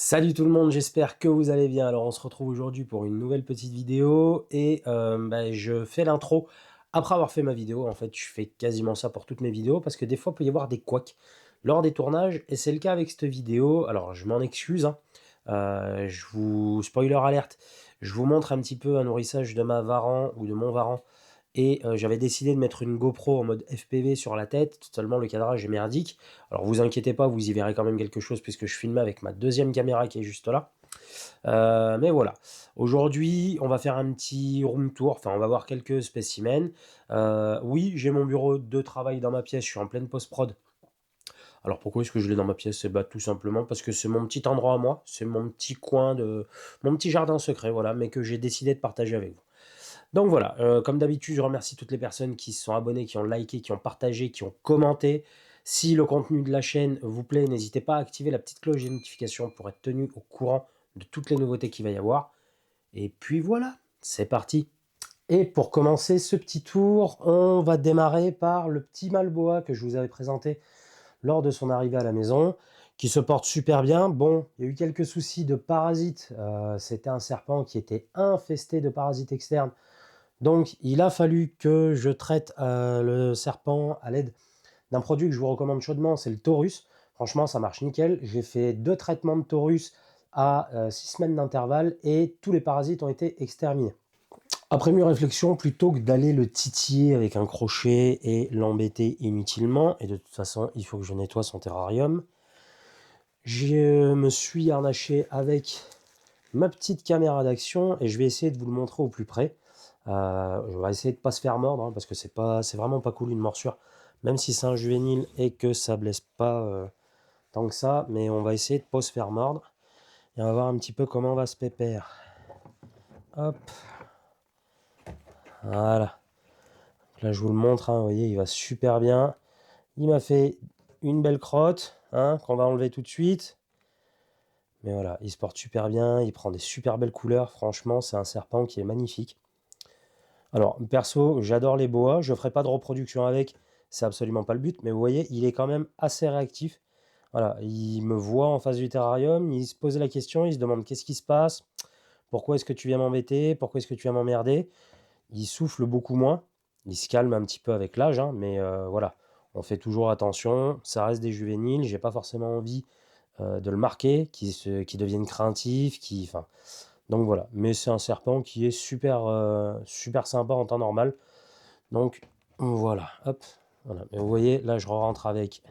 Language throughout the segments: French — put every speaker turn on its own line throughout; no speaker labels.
Salut tout le monde, j'espère que vous allez bien. Alors on se retrouve aujourd'hui pour une nouvelle petite vidéo et je fais l'intro après avoir fait ma vidéo. En fait, je fais quasiment ça pour toutes mes vidéos parce que des fois, il peut y avoir des couacs lors des tournages et c'est le cas avec cette vidéo. Alors je m'en excuse, hein. Je vous spoiler alerte, je vous montre un petit peu un nourrissage de ma Varan ou de mon Varan et j'avais décidé de mettre une GoPro en mode FPV sur la tête, seulement le cadrage est merdique. Alors vous inquiétez pas, vous y verrez quand même quelque chose puisque je filmais avec ma deuxième caméra qui est juste là. Mais voilà, aujourd'hui on va faire un petit room tour, enfin on va voir quelques spécimens. Oui, j'ai mon bureau de travail dans ma pièce, je suis en pleine post-prod. Alors pourquoi est-ce que je l'ai dans ma pièce? Tout simplement parce que c'est mon petit endroit à moi, c'est mon petit coin de... mon petit jardin secret, voilà, mais que j'ai décidé de partager avec vous. Donc voilà, comme d'habitude, je remercie toutes les personnes qui se sont abonnées, qui ont liké, qui ont partagé, qui ont commenté. Si le contenu de la chaîne vous plaît, n'hésitez pas à activer la petite cloche des notifications pour être tenu au courant de toutes les nouveautés qu'il va y avoir. Et puis voilà, c'est parti. Et pour commencer ce petit tour, on va démarrer par le petit Malboa que je vous avais présenté lors de son arrivée à la maison, qui se porte super bien. Bon, il y a eu quelques soucis de parasites. C'était un serpent qui était infesté de parasites externes. Donc, il a fallu que je traite le serpent à l'aide d'un produit que je vous recommande chaudement, c'est le Taurus. Franchement, ça marche nickel. J'ai fait 2 traitements de Taurus à 6 semaines d'intervalle et tous les parasites ont été exterminés. Après mûre réflexion, plutôt que d'aller le titiller avec un crochet et l'embêter inutilement, et de toute façon, il faut que je nettoie son terrarium, je me suis harnaché avec ma petite caméra d'action et je vais essayer de vous le montrer au plus près. Je vais essayer de ne pas se faire mordre hein, parce que c'est vraiment pas cool une morsure, même si c'est un juvénile et que ça blesse pas tant que ça, mais on va essayer de pas se faire mordre et on va voir un petit peu comment va se pépère. Hop, voilà. Là je vous le montre, hein, vous voyez, il va super bien. Il m'a fait une belle crotte hein, qu'on va enlever tout de suite. Mais voilà, il se porte super bien, il prend des super belles couleurs, franchement c'est un serpent qui est magnifique. Alors, perso, j'adore les boas. Je ne ferai pas de reproduction avec. C'est absolument pas le but. Mais vous voyez, il est quand même assez réactif. Voilà, il me voit en face du terrarium. Il se pose la question. Il se demande qu'est-ce qui se passe? Pourquoi est-ce que tu viens m'embêter? Pourquoi est-ce que tu viens m'emmerder? Il souffle beaucoup moins. Il se calme un petit peu avec l'âge. Hein, mais voilà, on fait toujours attention. Ça reste des juvéniles. J'ai pas forcément envie de le marquer, qui devienne craintif. Enfin, donc voilà, mais c'est un serpent qui est super, super sympa en temps normal. Donc voilà, hop, voilà. Mais vous voyez, là je rentre avec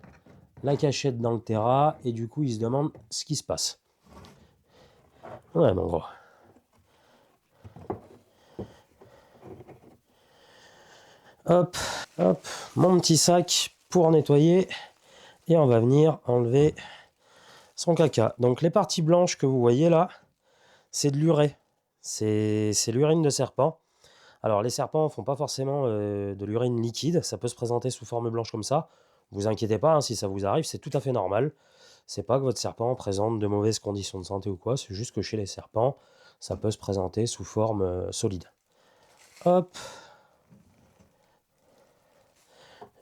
la cachette dans le terra et du coup il se demande ce qui se passe. Ouais, mon gros. Hop, hop, mon petit sac pour nettoyer et on va venir enlever son caca. Donc les parties blanches que vous voyez là, c'est de l'urée. C'est l'urine de serpent. Alors les serpents ne font pas forcément de l'urine liquide, ça peut se présenter sous forme blanche comme ça. Vous inquiétez pas, hein, si ça vous arrive, c'est tout à fait normal. C'est pas que votre serpent présente de mauvaises conditions de santé ou quoi, c'est juste que chez les serpents, ça peut se présenter sous forme solide. Hop.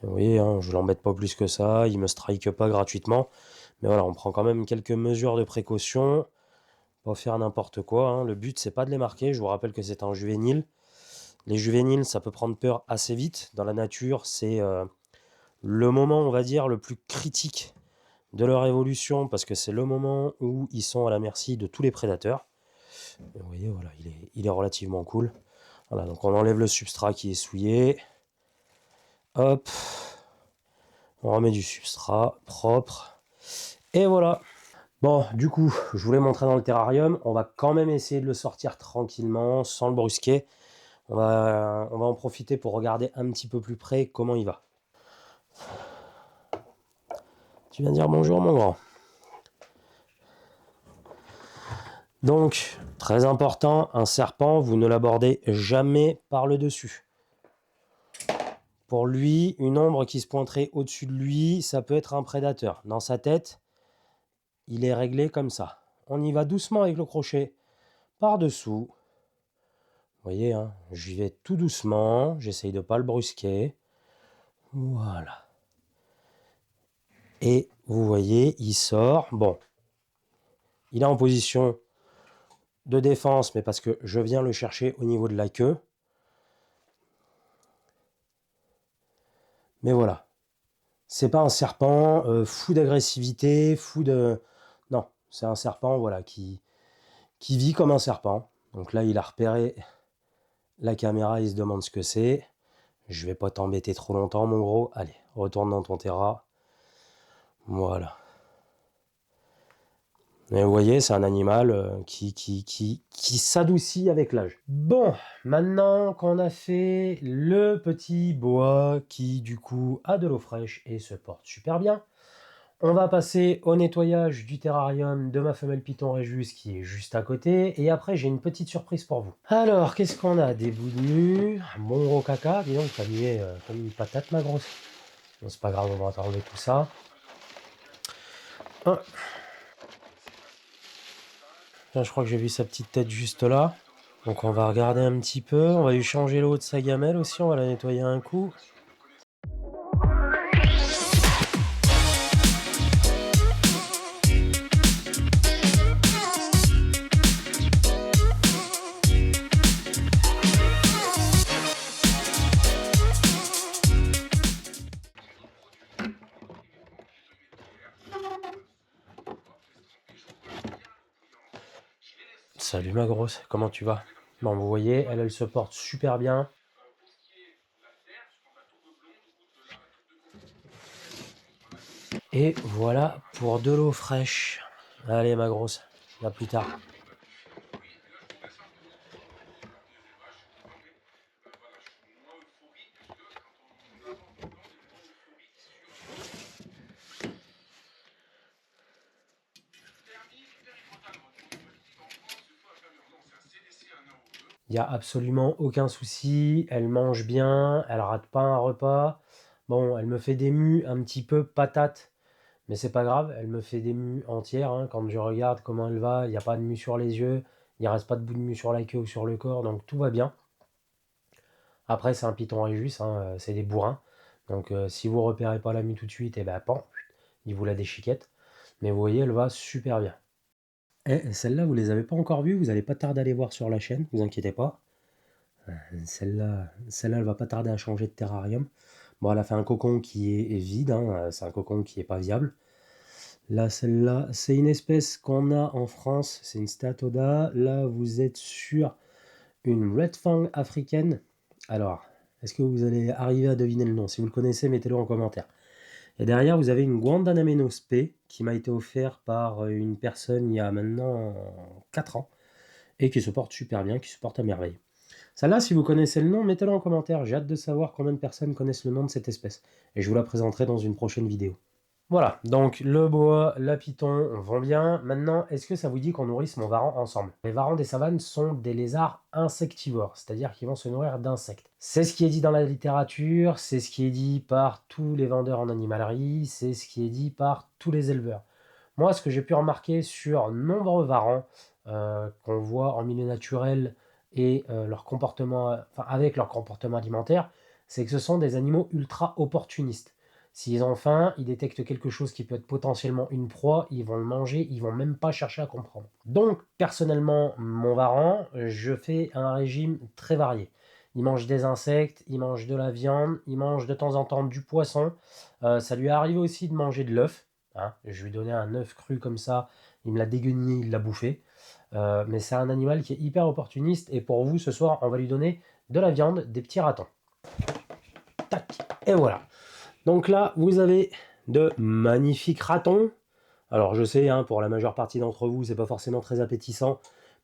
Vous voyez, hein, je l'embête pas plus que ça, il me strike pas gratuitement. Mais voilà, on prend quand même quelques mesures de précaution. Pas faire n'importe quoi, hein. Le but, c'est pas de les marquer. Je vous rappelle que c'est un juvénile. Les juvéniles, ça peut prendre peur assez vite. Dans la nature, c'est le moment, on va dire, le plus critique de leur évolution parce que c'est le moment où ils sont à la merci de tous les prédateurs. Et vous voyez, voilà, il est relativement cool. Voilà, donc on enlève le substrat qui est souillé. Hop, on remet du substrat propre. Et voilà. Bon, du coup, je voulais montrer dans le terrarium. On va quand même essayer de le sortir tranquillement, sans le brusquer. On va en profiter pour regarder un petit peu plus près comment il va. Tu viens dire bonjour, mon grand. Donc, très important, un serpent, vous ne l'abordez jamais par le dessus. Pour lui, une ombre qui se pointerait au-dessus de lui, ça peut être un prédateur. Dans sa tête, il est réglé comme ça. On y va doucement avec le crochet, par-dessous. Vous voyez, hein, j'y vais tout doucement, j'essaye de ne pas le brusquer. Voilà. Et vous voyez, il sort. Bon, Il est en position de défense, mais parce que je viens le chercher au niveau de la queue. Mais voilà. C'est pas un serpent fou d'agressivité, fou de... Non, c'est un serpent voilà, qui vit comme un serpent. Donc là, il a repéré la caméra, il se demande ce que c'est. Je vais pas t'embêter trop longtemps, mon gros. Allez, retourne dans ton terrain. Voilà. Et vous voyez, c'est un animal qui s'adoucit avec l'âge. Bon, maintenant qu'on a fait le petit boa qui, du coup, a de l'eau fraîche et se porte super bien, on va passer au nettoyage du terrarium de ma femelle Python Réjus qui est juste à côté. Et après, j'ai une petite surprise pour vous. Alors, qu'est-ce qu'on a? Des bouts de nu, un bon gros caca. Dis donc, t'as mué comme une patate, ma grosse. Bon, c'est pas grave, on va enlever tout ça. Ah. Là, je crois que j'ai vu sa petite tête juste là. Donc on va regarder un petit peu. On va lui changer l'eau de sa gamelle aussi. On va la nettoyer un coup. Salut ma grosse, comment tu vas? Bon, vous voyez, elle se porte super bien. Et voilà pour de l'eau fraîche. Allez ma grosse, à plus tard. Il n'y a absolument aucun souci, elle mange bien, elle rate pas un repas. Bon, elle me fait des mues un petit peu patates, mais c'est pas grave, elle me fait des mues entières. Hein. Quand je regarde comment elle va, il n'y a pas de mue sur les yeux, il ne reste pas de bout de mue sur la queue ou sur le corps, donc tout va bien. Après, c'est un Python Réjus, hein, c'est des bourrins. Donc si vous repérez pas la mue tout de suite, et ben pan, il vous la déchiquette. Mais vous voyez, elle va super bien. Et celle-là, vous les avez pas encore vues, vous n'allez pas tarder à les voir sur la chaîne, vous inquiétez pas. Celle-là, elle va pas tarder à changer de terrarium. Bon, elle a fait un cocon qui est vide, hein, c'est un cocon qui est pas viable. Là, celle-là, c'est une espèce qu'on a en France, c'est une Statoda. Là, vous êtes sur une Red Fang africaine. Alors, est-ce que vous allez arriver à deviner le nom? Si vous le connaissez, mettez-le en commentaire. Et derrière, vous avez une Guantanameno Spé qui m'a été offerte par une personne il y a maintenant 4 ans et qui se porte super bien, qui se porte à merveille. Celle-là, si vous connaissez le nom, mettez-le en commentaire. J'ai hâte de savoir combien de personnes connaissent le nom de cette espèce. Et je vous la présenterai dans une prochaine vidéo. Voilà, donc le boa, la python vont bien. Maintenant, est-ce que ça vous dit qu'on nourrisse mon varan ensemble? Les varans des savanes sont des lézards insectivores, c'est-à-dire qu'ils vont se nourrir d'insectes. C'est ce qui est dit dans la littérature, c'est ce qui est dit par tous les vendeurs en animalerie, c'est ce qui est dit par tous les éleveurs. Moi, ce que j'ai pu remarquer sur nombreux varans qu'on voit en milieu naturel et leur comportement, avec leur comportement alimentaire, c'est que ce sont des animaux ultra opportunistes. S'ils ont faim, ils détectent quelque chose qui peut être potentiellement une proie, ils vont le manger, ils vont même pas chercher à comprendre. Donc, personnellement, mon varan, je fais un régime très varié. Il mange des insectes, il mange de la viande, il mange de temps en temps du poisson. Ça lui arrive aussi de manger de l'œuf. Hein. Je lui donnais un œuf cru comme ça, il me l'a dégueuné, il l'a bouffé. Mais c'est un animal qui est hyper opportuniste. Et pour vous, ce soir, on va lui donner de la viande, des petits ratons. Tac, et voilà. Donc là, vous avez de magnifiques ratons. Alors je sais, hein, pour la majeure partie d'entre vous, c'est pas forcément très appétissant,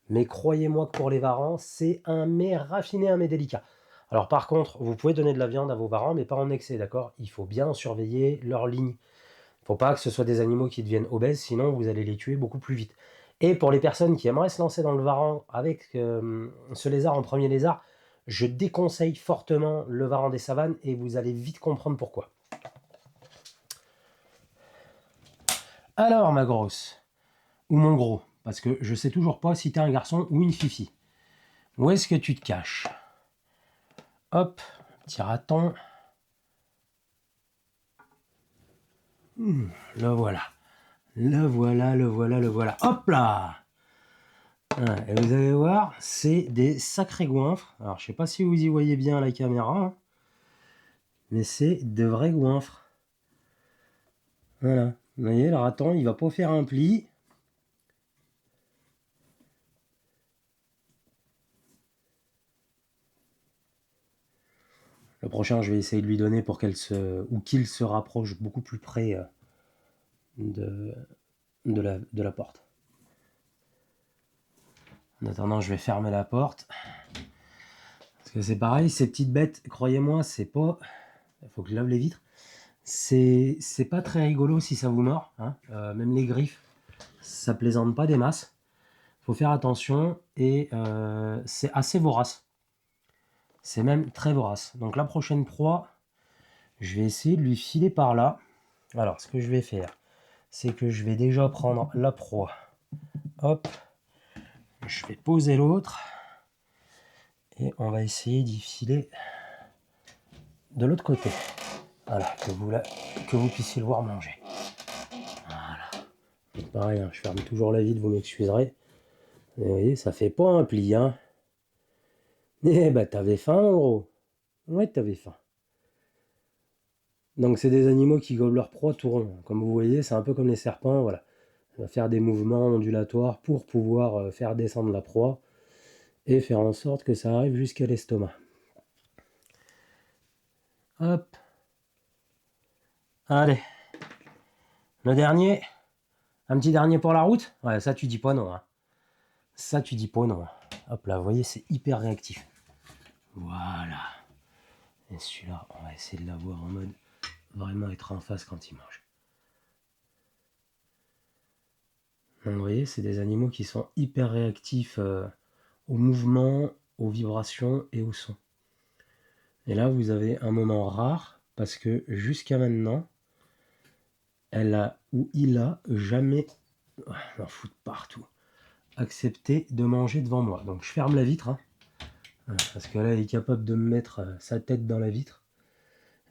mais croyez-moi que pour les varans, c'est un mets raffiné, un mets délicat. Alors par contre, vous pouvez donner de la viande à vos varans, mais pas en excès, d'accord? Il faut bien surveiller leur ligne. Il ne faut pas que ce soit des animaux qui deviennent obèses, sinon vous allez les tuer beaucoup plus vite. Et pour les personnes qui aimeraient se lancer dans le varan avec ce lézard en premier lézard, je déconseille fortement le varan des savanes et vous allez vite comprendre pourquoi. Alors ma grosse, ou mon gros, parce que je sais toujours pas si t'es un garçon ou une fifi. Où est-ce que tu te caches? Hop, petit raton. Le voilà. Le voilà, le voilà, le voilà. Hop là! Et vous allez voir, c'est des sacrés goinfres. Alors, je sais pas si vous y voyez bien à la caméra, hein, mais c'est de vrais goinfres. Voilà. Vous voyez, le raton, il va pas faire un pli. Le prochain, je vais essayer de lui donner pour qu'elle se... ou qu'il se rapproche beaucoup plus près de, de la porte. En attendant, je vais fermer la porte. Parce que c'est pareil, ces petites bêtes, croyez-moi, c'est pas... Il faut que je lave les vitres. C'est pas très rigolo si ça vous mord. Hein. Même les griffes, ça plaisante pas des masses. Faut faire attention et c'est assez vorace. C'est même très vorace. Donc la prochaine proie, je vais essayer de lui filer par là. Alors, ce que je vais faire, c'est que je vais déjà prendre la proie. Hop, je vais poser l'autre. Et on va essayer d'y filer de l'autre côté. Voilà, que vous puissiez le voir manger. Voilà. Et pareil, hein, je ferme toujours la vitre, vous m'excuserez. Vous voyez, ça fait pas un pli, hein. Eh ben, t'avais faim, en gros. Ouais, t'avais faim. Donc, c'est des animaux qui gobent leur proie tout rond. Comme vous voyez, c'est un peu comme les serpents, voilà. On va faire des mouvements ondulatoires pour pouvoir faire descendre la proie et faire en sorte que ça arrive jusqu'à l'estomac. Hop. Allez. Le dernier. Un petit dernier pour la route. Ouais, ça, tu dis pas non, hein. Ça, tu dis pas non. Hop là, vous voyez, c'est hyper réactif. Voilà. Et celui-là, on va essayer de l'avoir en mode vraiment être en face quand il mange. Donc, vous voyez, c'est des animaux qui sont hyper réactifs au mouvement, aux vibrations et au son. Et là, vous avez un moment rare parce que jusqu'à maintenant, elle a ou il a jamais, m'en foutre partout, accepté de manger devant moi. Donc je ferme la vitre, hein, parce que là, il est capable de me mettre sa tête dans la vitre.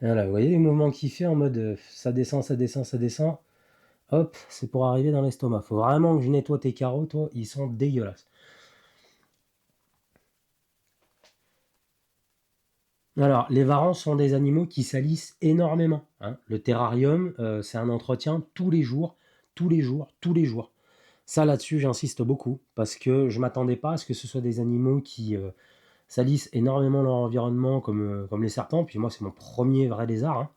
Et voilà, vous voyez les mouvements qu'il fait en mode ça descend, ça descend, ça descend. Hop, c'est pour arriver dans l'estomac. Faut vraiment que je nettoie tes carreaux, toi, ils sont dégueulasses. Alors, les varans sont des animaux qui salissent énormément. Hein. Le terrarium, c'est un entretien tous les jours, tous les jours, tous les jours. Ça, là-dessus, j'insiste beaucoup, parce que je ne m'attendais pas à ce que ce soit des animaux qui salissent énormément leur environnement, comme les serpents. Puis moi, c'est mon premier vrai lézard.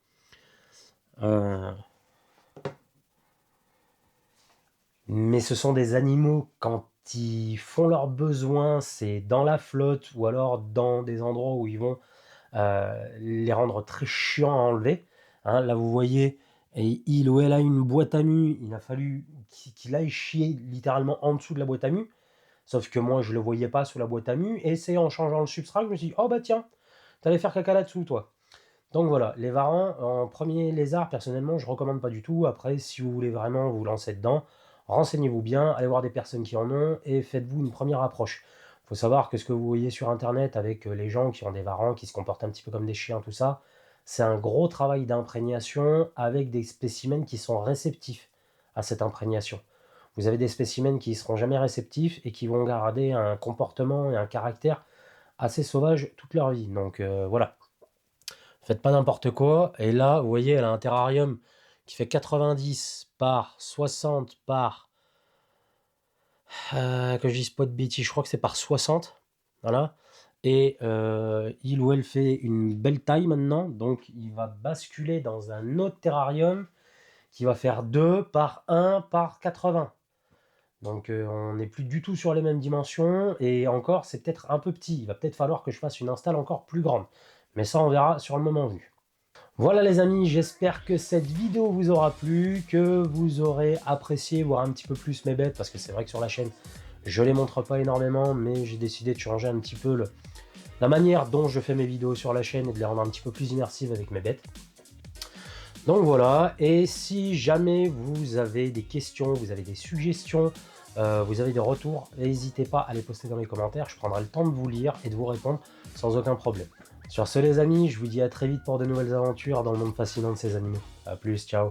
Hein. Mais ce sont des animaux, quand ils font leurs besoins, c'est dans la flotte, ou alors dans des endroits où ils vont les rendre très chiants à enlever. Hein, là, vous voyez, et il ou elle a une boîte à mu, il a fallu qu'il aille chier littéralement en dessous de la boîte à mu. Sauf que moi, je le voyais pas sous la boîte à mu, et c'est en changeant le substrat que je me suis dit, oh bah tiens, t'allais faire caca là-dessous, toi. Donc voilà, les varans, en premier lézard, personnellement, je recommande pas du tout. Après, si vous voulez vraiment vous lancer dedans, renseignez-vous bien, allez voir des personnes qui en ont, et faites-vous une première approche. Il faut savoir que ce que vous voyez sur internet avec les gens qui ont des varans, qui se comportent un petit peu comme des chiens, tout ça, c'est un gros travail d'imprégnation avec des spécimens qui sont réceptifs à cette imprégnation. Vous avez des spécimens qui ne seront jamais réceptifs et qui vont garder un comportement et un caractère assez sauvage toute leur vie. Donc voilà, faites pas n'importe quoi. Et là, vous voyez, elle a un terrarium qui fait 90 par 60 par... que je dise pas de bêtises, je crois que c'est par 60. Voilà. Et il ou elle fait une belle taille maintenant. Donc il va basculer dans un autre terrarium qui va faire 2 par 1 par 80. Donc on n'est plus du tout sur les mêmes dimensions. Et encore, c'est peut-être un peu petit. Il va peut-être falloir que je fasse une install encore plus grande. Mais ça, on verra sur le moment venu. Voilà les amis, j'espère que cette vidéo vous aura plu, que vous aurez apprécié, voir un petit peu plus mes bêtes, parce que c'est vrai que sur la chaîne, je les montre pas énormément, mais j'ai décidé de changer un petit peu la manière dont je fais mes vidéos sur la chaîne et de les rendre un petit peu plus immersives avec mes bêtes. Donc voilà, et si jamais vous avez des questions, vous avez des suggestions, vous avez des retours, n'hésitez pas à les poster dans les commentaires, je prendrai le temps de vous lire et de vous répondre sans aucun problème. Sur ce les amis, je vous dis à très vite pour de nouvelles aventures dans le monde fascinant de ces animaux. A plus, ciao.